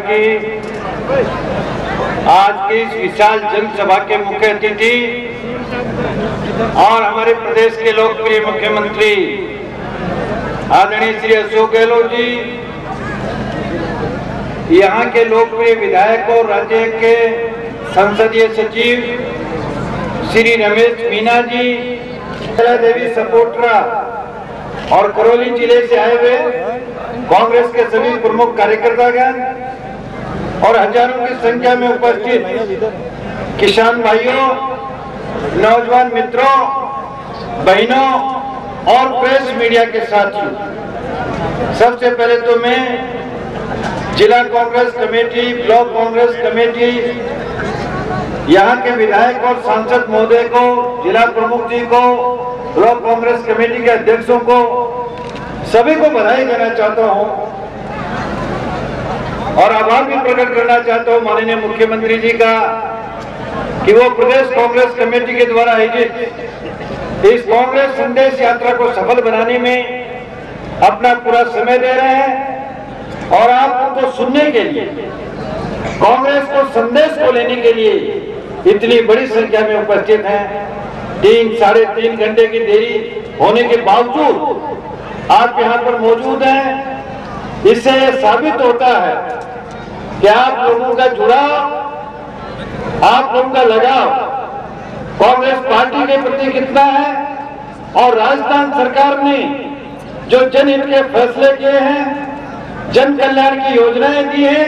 की आज की इस विशाल जनसभा के मुख्य अतिथि और हमारे प्रदेश के लोकप्रिय मुख्यमंत्री आदरणीय श्री अशोक गहलोत जी, यहाँ के लोकप्रिय विधायक और राज्य के संसदीय सचिव श्री रमेश मीना जी, देवी सपोट्रा और करौली जिले से आए हुए कांग्रेस के सभी प्रमुख कार्यकर्तागण और हजारों की संख्या में उपस्थित किसान भाइयों, नौजवान मित्रों, बहनों और प्रेस मीडिया के साथियों, सबसे पहले तो मैं जिला Congress committee, block Congress committee, यहाँ के विधायक और सांसद महोदय को, जिला प्रमुख जी को, ब्लॉक कांग्रेस कमेटी के अध्यक्षों को, सभी को बधाई देना चाहता हूँ और आभार भी प्रकट करना चाहता हूँ माननीय मुख्यमंत्री जी का कि वो प्रदेश कांग्रेस कमेटी के द्वारा आयोजित इस कांग्रेस संदेश यात्रा को सफल बनाने में अपना पूरा समय दे रहे हैं और आपको सुनने के लिए, कांग्रेस को संदेश को लेने के लिए इतनी बड़ी संख्या में उपस्थित हैं। 3-3.5 घंटे की देरी होने के बावजूद आप यहाँ पर मौजूद हैं। इससे यह साबित होता है कि आप लोगों का जुड़ाव, आप लोगों का लगाव कांग्रेस पार्टी के प्रति कितना है और राजस्थान सरकार ने जो जनहित के फैसले किए हैं, जन कल्याण की योजनाएं दी हैं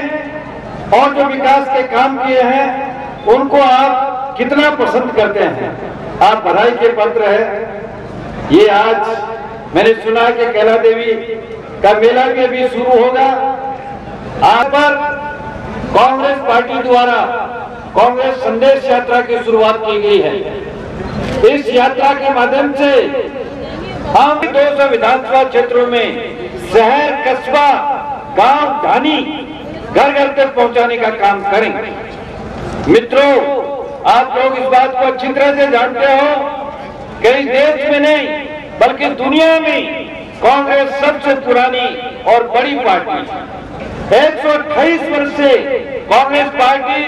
और जो विकास के काम किए हैं, उनको आप कितना पसंद करते हैं। आप बधाई के पात्र है। ये आज मैंने सुना कि कैला देवी का मेला भी अभी शुरू होगा। आज पर कांग्रेस पार्टी द्वारा कांग्रेस संदेश यात्रा की शुरुआत की गई है। इस यात्रा के माध्यम से हम 200 विधानसभा क्षेत्रों में शहर, कस्बा, गांव, ढानी, घर घर तक पहुंचाने का काम करेंगे। मित्रों, आप लोग इस बात को अच्छी तरह से जानते हो कि इस देश में नहीं बल्कि दुनिया में कांग्रेस सबसे पुरानी और बड़ी पार्टी है। 128 वर्ष से कांग्रेस पार्टी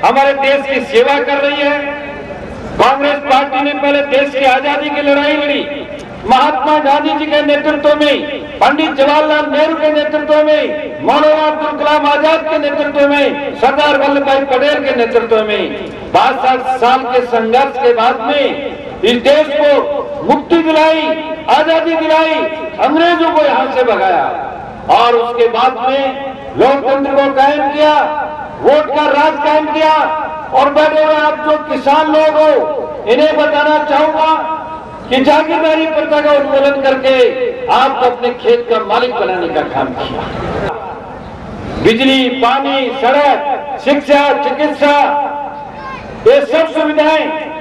हमारे देश की सेवा कर रही है। कांग्रेस पार्टी ने पहले देश की आजादी की लड़ाई लड़ी, महात्मा गांधी जी के नेतृत्व में, पंडित जवाहरलाल नेहरू के नेतृत्व में, मौलाना अब्दुल कलाम आजाद के नेतृत्व में, सरदार वल्लभ भाई पटेल के नेतृत्व में 62 साल के संघर्ष के बाद में इस देश को मुक्ति दिलाई, आजादी दिलाई, अंग्रेजों को यहाँ से भगाया और उसके बाद में लोकतंत्र को कायम किया, वोट का राज कायम किया। और बैठे हुए आप जो किसान लोग हो, इन्हें बताना चाहूंगा कि जागीरदारी प्रथा का उन्मूलन करके आपको अपने खेत का मालिक बनाने का काम किया। बिजली, पानी, सड़क, शिक्षा, चिकित्सा, ये सब सुविधाएं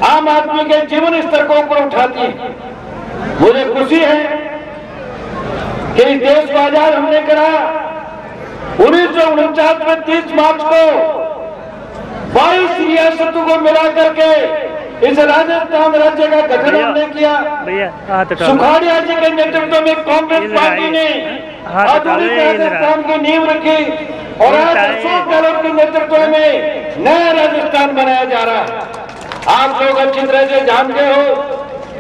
आम आदमी के जीवन स्तर को ऊपर उठाती है। मुझे खुशी है कि इस देश को आजाद हमने कराया। 1949 में 30 मार्च को 22 रियासतों को मिला करके इस राजस्थान राज्य का गठन हमने किया। सुखाड़िया जी के नेतृत्व में कांग्रेस पार्टी ने आधुनिक राजस्थान की नींव रखी और आज अशोक गहलोत के नेतृत्व में नया राजस्थान बनाया जा रहा है। आप लोग अच्छी तरह से जानते हो,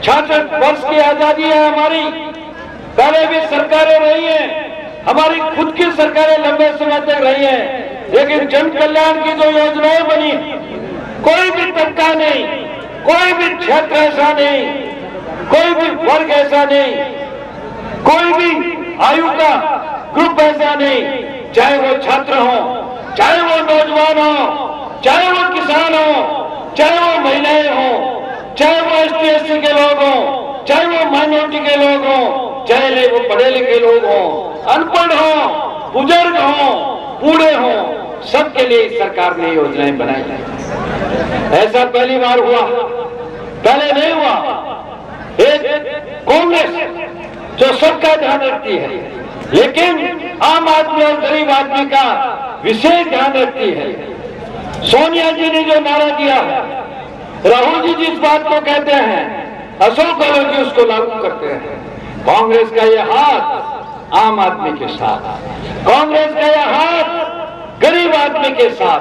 66 वर्ष की आजादी है हमारी। पहले भी सरकारें रही हैं, हमारी खुद की सरकारें लंबे समय तक रही हैं, लेकिन जन कल्याण की जो योजनाएं बनी, कोई भी तबका नहीं, कोई भी क्षेत्र ऐसा नहीं, कोई भी वर्ग ऐसा नहीं, कोई भी आयु का ग्रुप ऐसा नहीं, चाहे वो छात्र हो, चाहे वो नौजवान हो, चाहे वो किसान हो, चाहे वो महिलाएं हो, चाहे वो ST/SC के लोग हो, चाहे वो माइनॉरिटी के लोग हो, चाहे वो पढ़े लिखे लोग हो, अनपढ़ हो, बुजुर्ग हो, बूढ़े हो, सबके लिए सरकार ने योजनाएं बनाई है। ऐसा पहली बार हुआ, पहले नहीं हुआ। एक कांग्रेस जो सबका ध्यान रखती है, लेकिन आम आदमी और गरीब आदमी का विशेष ध्यान रखती है। सोनिया जी ने जो नारा दिया है, राहुल जी जिस बात को कहते हैं, अशोक गहलोत जी उसको लागू करते हैं। कांग्रेस का यह हाथ आम आदमी के साथ, कांग्रेस का यह हाथ गरीब आदमी के साथ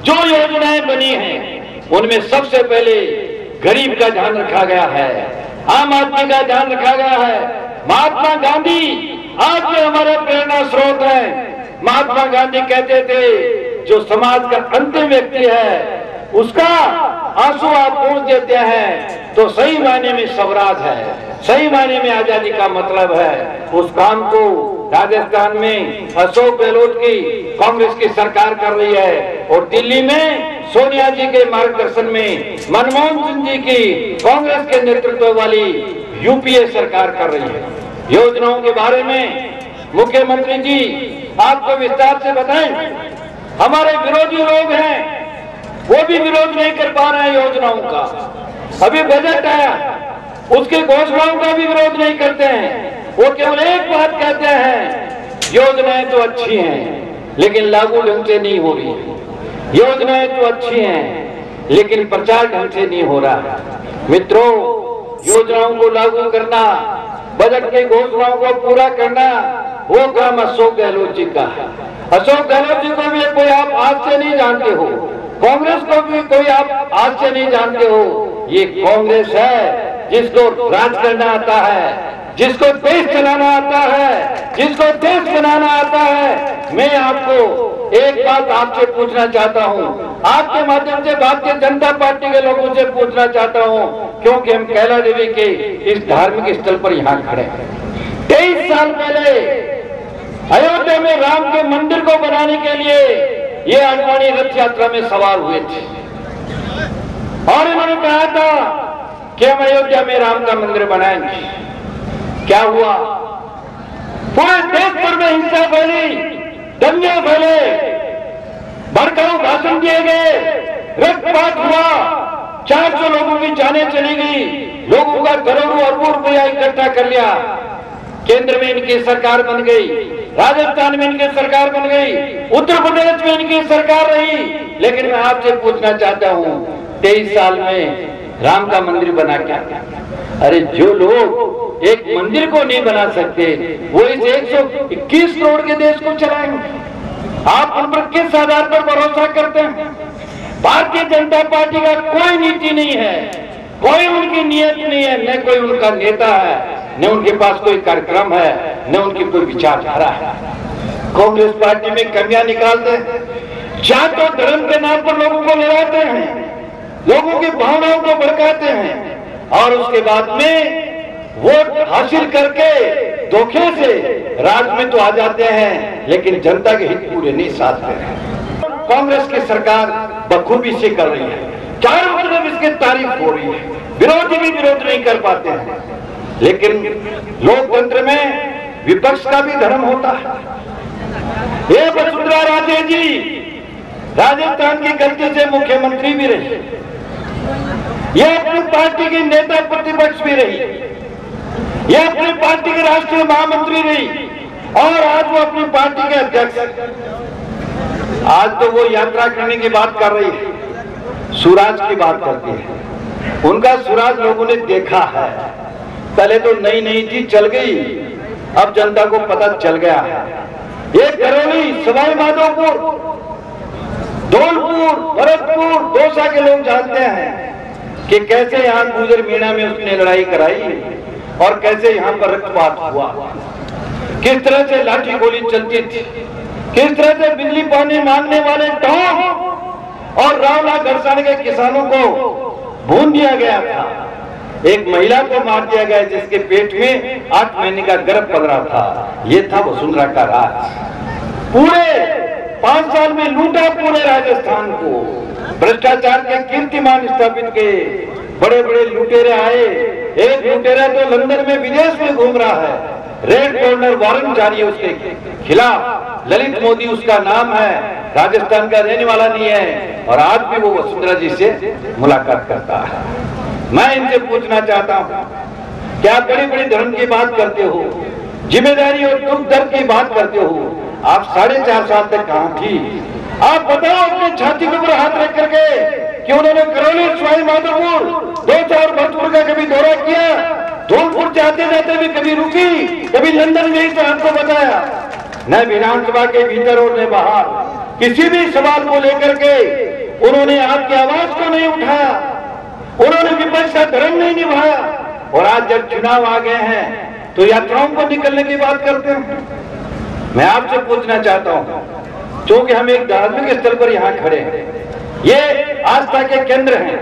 जो योजनाएं बनी हैं उनमें सबसे पहले गरीब का ध्यान रखा गया है, आम आदमी का ध्यान रखा गया है। महात्मा गांधी आज भी हमारे प्रेरणा स्रोत हैं। महात्मा गांधी कहते थे जो समाज का अंतिम व्यक्ति है उसका आंसू आप पोंछ देते हैं तो सही मायने में स्वराज है, सही मायने में आजादी का मतलब है। उस काम को राजस्थान में अशोक गहलोत की कांग्रेस की सरकार कर रही है और दिल्ली में सोनिया जी के मार्गदर्शन में मनमोहन सिंह जी की कांग्रेस के नेतृत्व वाली यूपीए सरकार कर रही है। योजनाओं के बारे में मुख्यमंत्री जी आपको विस्तार से बताएं। हमारे विरोधी लोग हैं वो भी विरोध नहीं कर पा रहे हैं योजनाओं का। अभी बजट आया उसकी घोषणाओं का भी विरोध नहीं करते हैं। वो केवल एक बात कहते हैं योजनाएं तो अच्छी हैं लेकिन लागू ढंग से नहीं हो रही। योजनाएं तो अच्छी हैं लेकिन प्रचार ढंग से नहीं हो रहा। मित्रों, योजनाओं को लागू करना, बजट की घोषणाओं को पूरा करना वो काम अशोक गहलोत जी का है। अशोक गहलोत जी को भी कोई आप आज से नहीं जानते हो, कांग्रेस को भी कोई आप आज से नहीं जानते हो। ये कांग्रेस है जिसको राज करना आता है, जिसको देश चलाना आता है, जिसको देश बनाना आता है। मैं आपको एक बात आपसे पूछना चाहता हूं, आपके माध्यम से भारतीय जनता पार्टी के लोगों से पूछना चाहता हूं, क्योंकि हम कैला देवी के इस धार्मिक स्थल पर यहाँ खड़े हैं। 23 साल पहले अयोध्या में राम के मंदिर को बनाने के लिए ये आडवाणी रथ यात्रा में सवार हुए थे और इन्होंने कहा था कि हम अयोध्या में राम का मंदिर बनाएंगे। क्या हुआ? पूरे देश भर में हिंसा फैली, दंगे फैले, भड़काऊ भाषण दिए गए, रक्तपात हुआ, 400 लोगों की जानें चली गई, लोगों का करोड़ों अरबों रुपया इकट्ठा कर लिया। केंद्र में इनकी सरकार बन गई, राजस्थान में इनकी सरकार बन गई, उत्तर प्रदेश में इनकी सरकार रही। लेकिन मैं आपसे पूछना चाहता हूं 23 साल में राम का मंदिर बना क्या? अरे जो लोग एक मंदिर को नहीं बना सकते वो इस 121 करोड़ के देश को चलाएंगे। आप उन पर किस आधार पर भरोसा करते हैं? भारतीय जनता पार्टी का कोई नीति नहीं है, कोई उनकी नियत नहीं है, न कोई उनका नेता है, न उनके पास कोई कार्यक्रम है, न उनकी कोई विचारधारा है। कांग्रेस पार्टी में कमियां निकालते हैं, जात और धर्म के नाम पर लोगों को लड़ाते हैं, लोगों की भावनाओं को भड़काते हैं और उसके बाद में वोट हासिल करके धोखे से राज में तो आ जाते हैं लेकिन जनता के हित पूरे नहीं साधते हैं। कांग्रेस की सरकार बखूबी से कर रही है, चारों तरफ इसकी तारीफ हो रही है, विरोधी भी विरोध नहीं कर पाते हैं। लेकिन लोकतंत्र में विपक्ष का भी धर्म होता है। ये वसुंधरा राजे जी राजस्थान की गलती से मुख्यमंत्री भी रही, ये अपनी पार्टी की नेता प्रतिपक्ष भी रही, ये अपनी पार्टी की राष्ट्रीय महामंत्री रही और आज वो अपनी पार्टी के अध्यक्ष। आज तो वो यात्रा करने की बात कर रही है, सुराज की बात करती है। उनका सुराज लोगों ने देखा है, पहले तो नई नई चीज चल गई, अब जनता को पता चल गया है। ये करौली, सवाई माधोपुर, धौलपुर, भरतपुर, दौसा के लोग जानते हैं कि कैसे यहाँ गुजर मीणा में उसने लड़ाई कराई और कैसे यहाँ पर रक्तपात हुआ, किस तरह से लाठी गोली चलती थी, किस तरह से बिजली पानी मांगने वाले टॉप और रावला घरसाने के किसानों को भून दिया गया था। एक महिला को मार दिया गया जिसके पेट में 8 महीने का गर्भ पल रहा था। ये था वसुंधरा का राज। पूरे 5 साल में लूटा पूरे राजस्थान को, भ्रष्टाचार के कीर्तिमान स्थापित किए, बड़े बड़े लुटेरे आए। एक लुटेरा तो लंदन में विदेश में घूम रहा है, रेड कॉर्नर वारंट जारी है उसके खिलाफ। ललित मोदी उसका नाम है, राजस्थान का रहने वाला नहीं है और आज भी वो वसुंधरा जी से मुलाकात करता है। मैं इनसे पूछना चाहता हूं, क्या बड़ी बड़ी धर्म की बात करते हो, जिम्मेदारी और दुख दर्द की बात करते हो, आप 4.5 साल तक कहां थी? आप बताओ अपने छाती के ऊपर हाथ रख करके कि उन्होंने करौली, सवाई माधोपुर, दौसा और भरतपुर का कभी दौरा किया? धौलपुर जाते जाते भी कभी रुकी, कभी लंदन गई तो आपको बताया? न विधानसभा के भीतर और न बाहर। किसी भी सवाल को लेकर के उन्होंने आपकी आवाज को नहीं उठाया, उन्होंने विपक्ष का धर्म नहीं निभाया। और आज जब चुनाव आ गए हैं तो यात्राओं को निकलने की बात करते हैं। मैं आपसे पूछना चाहता हूं, क्योंकि हम एक धार्मिक स्थल पर यहां खड़े हैं, ये आस्था के केंद्र हैं,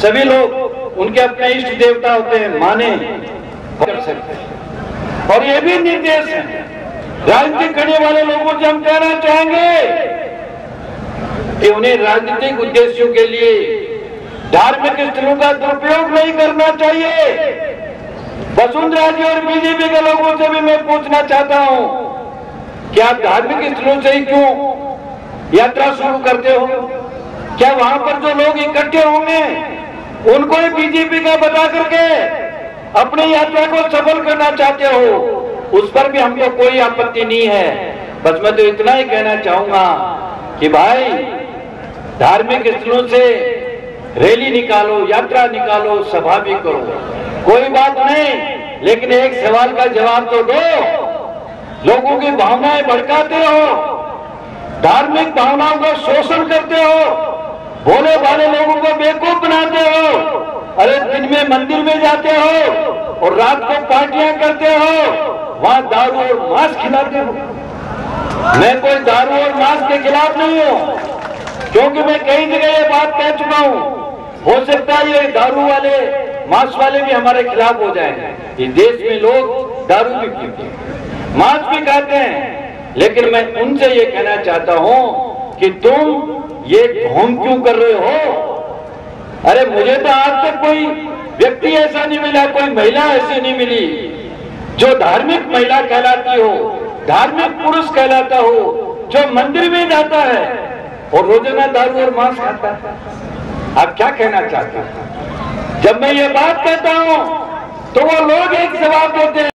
सभी लोग उनके अपने इष्ट देवता होते हैं, माने कर सकते हैं। और ये भी निर्देश है राजनीति करने वाले लोगों से हम कहना चाहेंगे कि उन्हें राजनीतिक उद्देश्यों के लिए धार्मिक स्थलों का दुरुपयोग नहीं करना चाहिए। वसुंधरा जी और बीजेपी के लोगों से भी मैं पूछना चाहता हूं कि आप धार्मिक स्थलों से ही क्यों यात्रा शुरू करते हो? क्या वहां पर जो लोग इकट्ठे होंगे उनको ही बीजेपी का बता करके अपनी यात्रा को सफल करना चाहते हो? उस पर भी हमको कोई आपत्ति नहीं है। बस मैं तो इतना ही कहना चाहूंगा कि भाई धार्मिक स्थलों से रैली निकालो, यात्रा निकालो, सभा भी करो, कोई बात नहीं, लेकिन एक सवाल का जवाब तो दो। लोगों की भावनाएं भड़काते हो, धार्मिक भावनाओं का शोषण करते हो, भोले भाले लोगों को बेवकूफ बनाते हो। अरे दिन में मंदिर में जाते हो और रात को पार्टियां करते हो, वहां दारू और मांस खिलाते हो। मैं कोई दारू और मांस के खिलाफ नहीं हूं, क्योंकि मैं कई जगह ये बात कह चुका हूं। हो सकता है ये दारू वाले मांस वाले भी हमारे खिलाफ हो जाए। इस देश में लोग दारू भी पीते हैं, मांस भी खाते हैं, लेकिन मैं उनसे ये कहना चाहता हूं कि तुम ये ढोंग क्यों कर रहे हो? अरे मुझे तो आज तक कोई व्यक्ति ऐसा नहीं मिला, कोई महिला ऐसी नहीं मिली जो धार्मिक महिला कहलाती हो, धार्मिक पुरुष कहलाता हो, जो मंदिर में जाता है और रोजाना दारू और मांस खाता है। आप क्या कहना चाहते हैं? जब मैं ये बात कहता हूं तो वो लोग एक जवाब देते हैं।